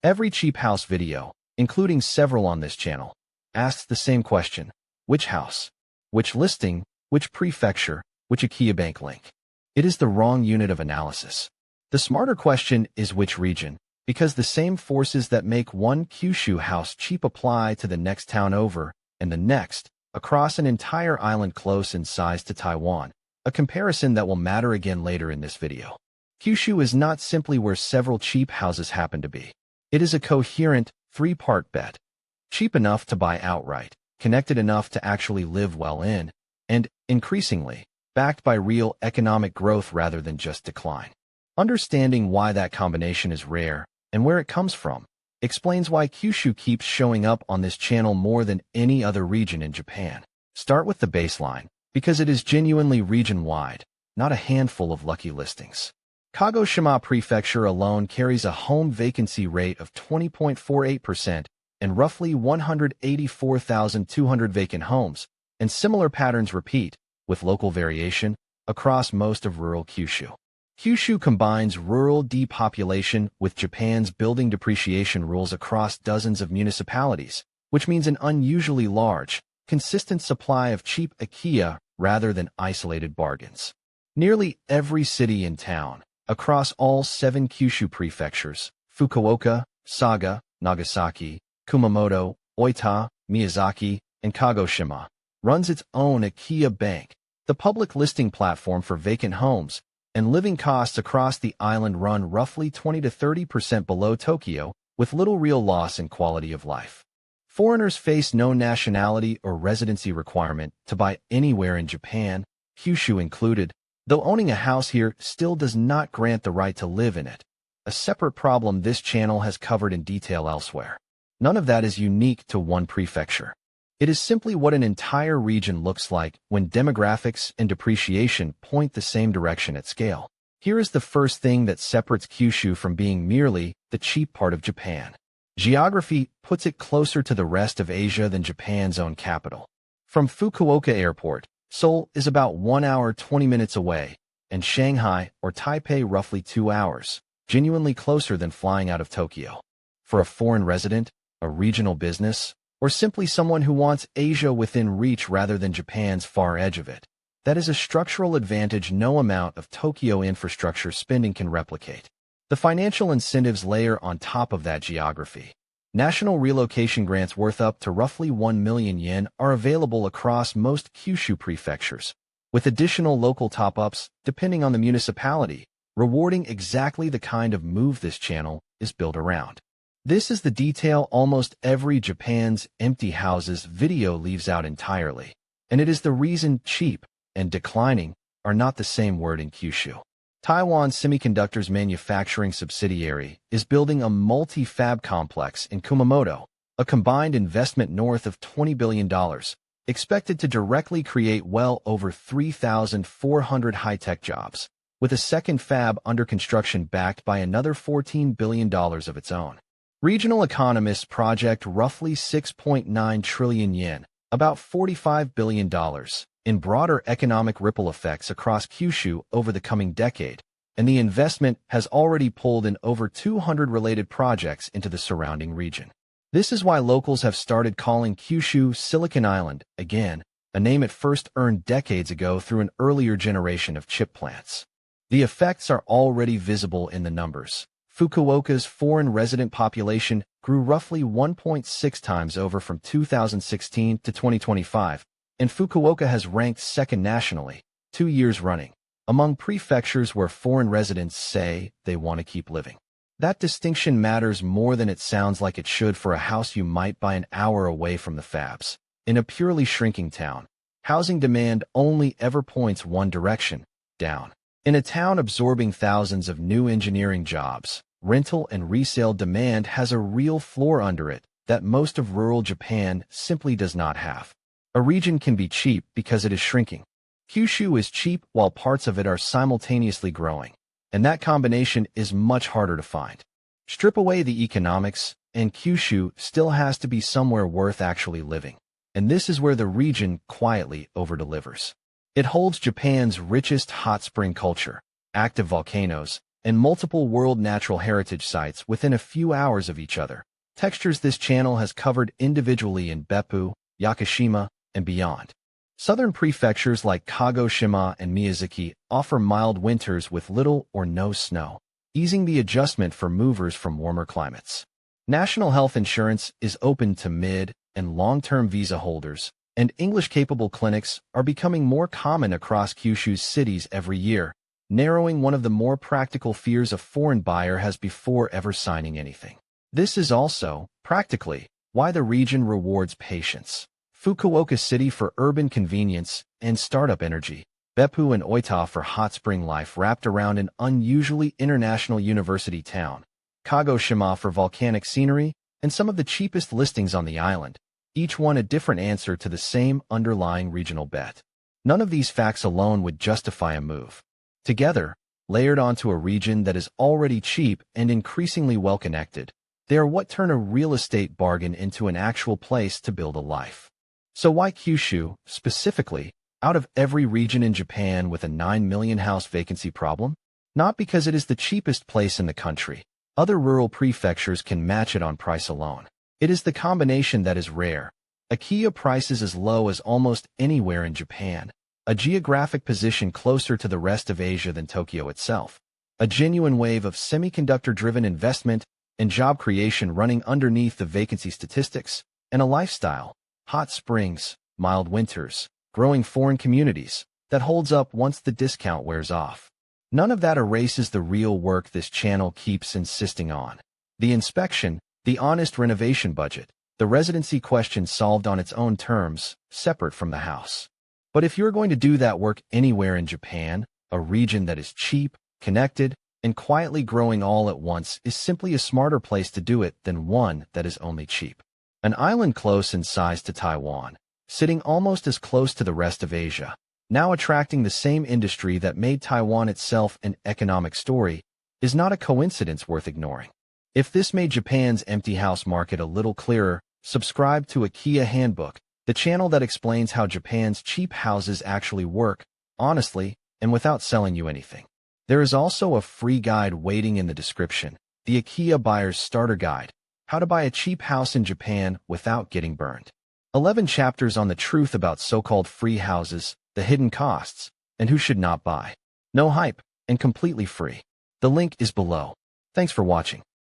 Every cheap house video, including several on this channel, asks the same question: which house? Which listing? Which prefecture? Which Akiya bank link? It is the wrong unit of analysis. The smarter question is which region, because the same forces that make one Kyushu house cheap apply to the next town over and the next, across an entire island close in size to Taiwan, a comparison that will matter again later in this video. Kyushu is not simply where several cheap houses happen to be. It is a coherent, three-part bet. Cheap enough to buy outright, connected enough to actually live well in, and, increasingly, backed by real economic growth rather than just decline. Understanding why that combination is rare, and where it comes from, explains why Kyushu keeps showing up on this channel more than any other region in Japan. Start with the baseline, because it is genuinely region-wide, not a handful of lucky listings. Kagoshima Prefecture alone carries a home vacancy rate of 20.48% and roughly 184,200 vacant homes, and similar patterns repeat, with local variation, across most of rural Kyushu. Kyushu combines rural depopulation with Japan's building depreciation rules across dozens of municipalities, which means an unusually large, consistent supply of cheap Akiya rather than isolated bargains. Nearly every city and town, across all 7 Kyushu prefectures, Fukuoka, Saga, Nagasaki, Kumamoto, Oita, Miyazaki, and Kagoshima, runs its own Akiya Bank, the public listing platform for vacant homes, and living costs across the island run roughly 20 to 30% below Tokyo, with little real loss in quality of life. Foreigners face no nationality or residency requirement to buy anywhere in Japan, Kyushu included, though owning a house here still does not grant the right to live in it, a separate problem this channel has covered in detail elsewhere. None of that is unique to one prefecture. It is simply what an entire region looks like when demographics and depreciation point the same direction at scale. Here is the first thing that separates Kyushu from being merely the cheap part of Japan. Geography puts it closer to the rest of Asia than Japan's own capital. From Fukuoka Airport, Seoul is about 1 hour 20 minutes away, and Shanghai or Taipei roughly 2 hours, genuinely closer than flying out of Tokyo. For a foreign resident, a regional business, or simply someone who wants Asia within reach rather than Japan's far edge of it, that is a structural advantage no amount of Tokyo infrastructure spending can replicate. The financial incentives layer on top of that geography. National relocation grants worth up to roughly 1 million yen are available across most Kyushu prefectures, with additional local top-ups, depending on the municipality, rewarding exactly the kind of move this channel is built around. This is the detail almost every Japan's empty houses video leaves out entirely, and it is the reason cheap and declining are not the same word in Kyushu. Taiwan Semiconductor's manufacturing subsidiary is building a multi-fab complex in Kumamoto, a combined investment north of $20 billion, expected to directly create well over 3,400 high-tech jobs, with a second fab under construction backed by another $14 billion of its own. Regional economists project roughly 6.9 trillion yen, about $45 billion, in broader economic ripple effects across Kyushu over the coming decade, and the investment has already pulled in over 200 related projects into the surrounding region. This is why locals have started calling Kyushu Silicon Island, again, a name it first earned decades ago through an earlier generation of chip plants. The effects are already visible in the numbers. Fukuoka's foreign resident population grew roughly 1.6 times over from 2016 to 2025, and Fukuoka has ranked second nationally, 2 years running, among prefectures where foreign residents say they want to keep living. That distinction matters more than it sounds like it should for a house you might buy an hour away from the fabs. In a purely shrinking town, housing demand only ever points one direction, down. In a town absorbing thousands of new engineering jobs, rental and resale demand has a real floor under it that most of rural Japan simply does not have. A region can be cheap because it is shrinking. Kyushu is cheap while parts of it are simultaneously growing, and that combination is much harder to find. Strip away the economics, and Kyushu still has to be somewhere worth actually living. And this is where the region quietly overdelivers. It holds Japan's richest hot spring culture, active volcanoes, and multiple World Natural Heritage sites within a few hours of each other. Textures this channel has covered individually in Beppu, Yakushima, and beyond. Southern prefectures like Kagoshima and Miyazaki offer mild winters with little or no snow, easing the adjustment for movers from warmer climates. National health insurance is open to mid- and long-term visa holders, and English-capable clinics are becoming more common across Kyushu's cities every year, narrowing one of the more practical fears a foreign buyer has before ever signing anything. This is also, practically, why the region rewards patience. Fukuoka City for urban convenience and startup energy, Beppu and Oita for hot spring life wrapped around an unusually international university town, Kagoshima for volcanic scenery, and some of the cheapest listings on the island, each one a different answer to the same underlying regional bet. None of these facts alone would justify a move. Together, layered onto a region that is already cheap and increasingly well-connected, they are what turn a real estate bargain into an actual place to build a life. So why Kyushu, specifically, out of every region in Japan with a 9 million house vacancy problem? Not because it is the cheapest place in the country. Other rural prefectures can match it on price alone. It is the combination that is rare. Akiya prices as low as almost anywhere in Japan. A geographic position closer to the rest of Asia than Tokyo itself. A genuine wave of semiconductor-driven investment and job creation running underneath the vacancy statistics, and a lifestyle, hot springs, mild winters, growing foreign communities, that holds up once the discount wears off. None of that erases the real work this channel keeps insisting on. The inspection, the honest renovation budget, the residency question solved on its own terms, separate from the house. But if you're going to do that work anywhere in Japan, a region that is cheap, connected, and quietly growing all at once is simply a smarter place to do it than one that is only cheap. An island close in size to Taiwan, sitting almost as close to the rest of Asia, now attracting the same industry that made Taiwan itself an economic story, is not a coincidence worth ignoring. If this made Japan's empty house market a little clearer, subscribe to Akiya Handbook, the channel that explains how Japan's cheap houses actually work, honestly, and without selling you anything. There is also a free guide waiting in the description, the Akiya Buyer's Starter Guide, How to Buy a Cheap House in Japan Without Getting Burned. 11 chapters on the truth about so-called free houses, the hidden costs, and who should not buy. No hype, and completely free. The link is below. Thanks for watching.